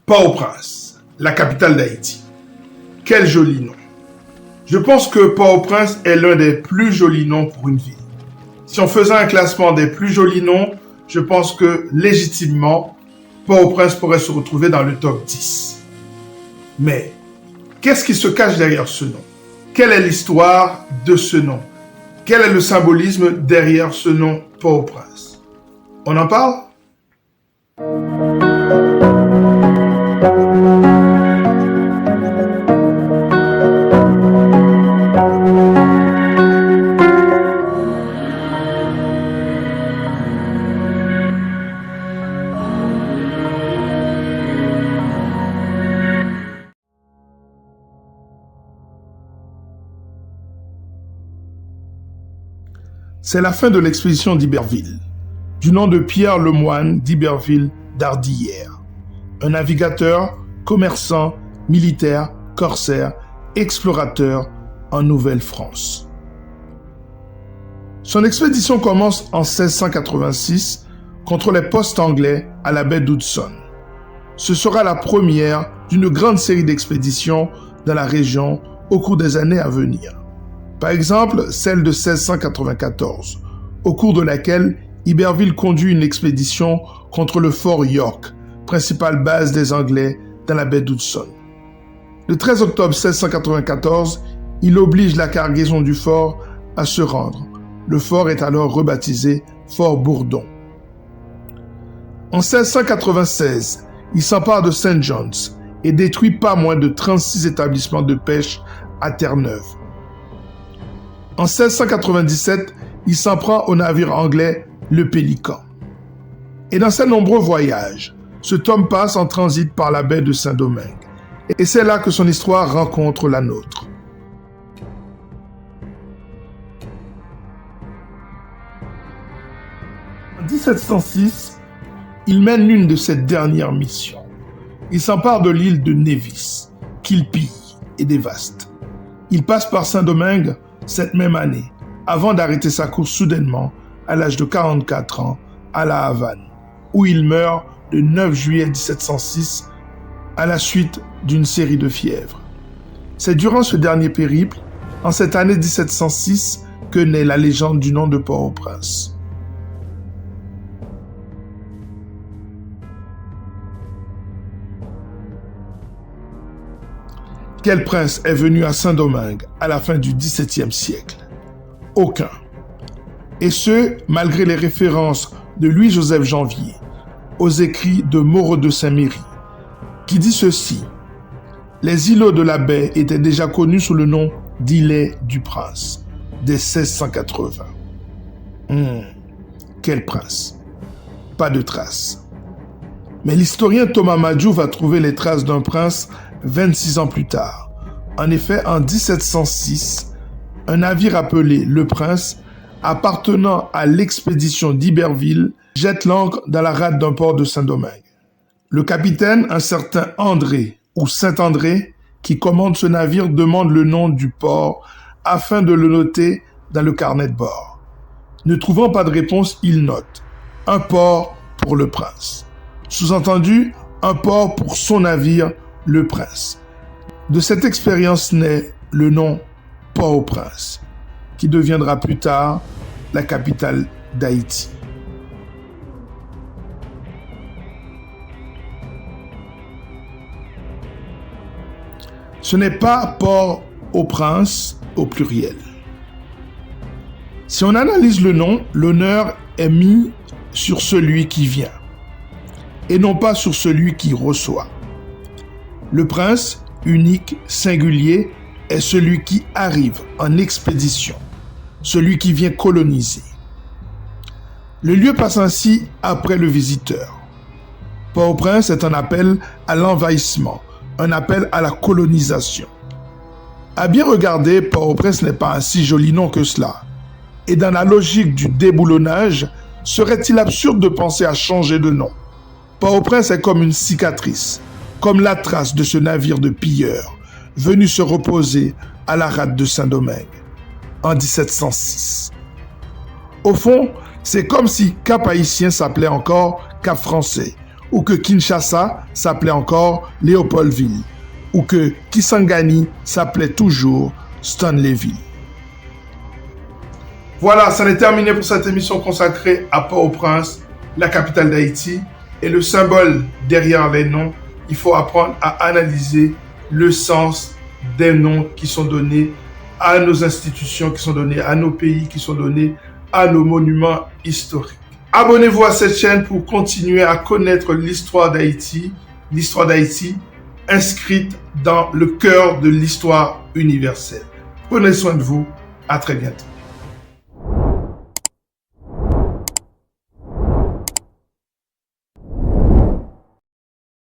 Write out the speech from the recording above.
Port-au-Prince, la capitale d'Haïti. Quel joli nom. Je pense que Port-au-Prince est l'un des plus jolis noms pour une ville. Si on faisait un classement des plus jolis noms, je pense que légitimement, Port-au-Prince pourrait se retrouver dans le top 10. Mais qu'est-ce qui se cache derrière ce nom? Quelle est l'histoire de ce nom? Quel est le symbolisme derrière ce nom Port-au-Prince? On en parle? C'est la fin de l'expédition d'Iberville, du nom de Pierre Lemoine d'Iberville d'Ardillères, un navigateur, commerçant, militaire, corsaire, explorateur en Nouvelle-France. Son expédition commence en 1686 contre les postes anglais à la baie d'Hudson. Ce sera la première d'une grande série d'expéditions dans la région au cours des années à venir. Par exemple, celle de 1694, au cours de laquelle Iberville conduit une expédition contre le fort York, principale base des Anglais dans la baie d'Hudson. Le 13 octobre 1694, il oblige la cargaison du fort à se rendre. Le fort est alors rebaptisé Fort Bourdon. En 1696, il s'empare de St. John's et détruit pas moins de 36 établissements de pêche à Terre-Neuve. En 1697, il s'en prend au navire anglais le Pélican. Et dans ses nombreux voyages, ce tome passe en transit par la baie de Saint-Domingue. Et c'est là que son histoire rencontre la nôtre. En 1706, il mène l'une de ses dernières missions. Il s'empare de l'île de Nevis, qu'il pille et dévaste. Il passe par Saint-Domingue cette même année, avant d'arrêter sa course soudainement à l'âge de 44 ans à La Havane, où il meurt le 9 juillet 1706 à la suite d'une série de fièvres. C'est durant ce dernier périple, en cette année 1706, que naît la légende du nom de Port-au-Prince. Quel prince est venu à Saint-Domingue à la fin du XVIIe siècle? Aucun. Et ce, malgré les références de Louis-Joseph Janvier aux écrits de Moreau de Saint-Méry, qui dit ceci: les îlots de la baie étaient déjà connus sous le nom d'îlets du prince, dès 1680. Quel prince? Pas de traces. Mais l'historien Thomas Madjou va trouver les traces d'un prince 26 ans plus tard. En effet, en 1706, un navire appelé Le Prince, appartenant à l'expédition d'Iberville, jette l'ancre dans la rade d'un port de Saint-Domingue. Le capitaine, un certain André ou Saint-André, qui commande ce navire, demande le nom du port afin de le noter dans le carnet de bord. Ne trouvant pas de réponse, il note « un port pour le prince ». Sous-entendu, un port pour son navire, le Prince. De cette expérience naît le nom Port-au-Prince, qui deviendra plus tard la capitale d'Haïti. Ce n'est pas Port-au-Prince au pluriel. Si on analyse le nom, l'honneur est mis sur celui qui vient et non pas sur celui qui reçoit. Le prince, unique, singulier, est celui qui arrive en expédition, celui qui vient coloniser. Le lieu passe ainsi après le visiteur. Port-au-Prince est un appel à l'envahissement, un appel à la colonisation. À bien regarder, Port-au-Prince n'est pas un si joli nom que cela. Et dans la logique du déboulonnage, serait-il absurde de penser à changer de nom? Port-au-Prince est comme une cicatrice, comme la trace de ce navire de pilleurs, venu se reposer à la rade de Saint-Domingue, en 1706. Au fond, c'est comme si Cap Haïtien s'appelait encore Cap Français, ou que Kinshasa s'appelait encore Léopoldville, ou que Kisangani s'appelait toujours Stanleyville. Voilà, ça est terminé pour cette émission consacrée à Port-au-Prince, la capitale d'Haïti, et le symbole derrière les noms. Il faut apprendre à analyser le sens des noms qui sont donnés à nos institutions, qui sont donnés à nos pays, qui sont donnés à nos monuments historiques. Abonnez-vous à cette chaîne pour continuer à connaître l'histoire d'Haïti inscrite dans le cœur de l'histoire universelle. Prenez soin de vous, à très bientôt.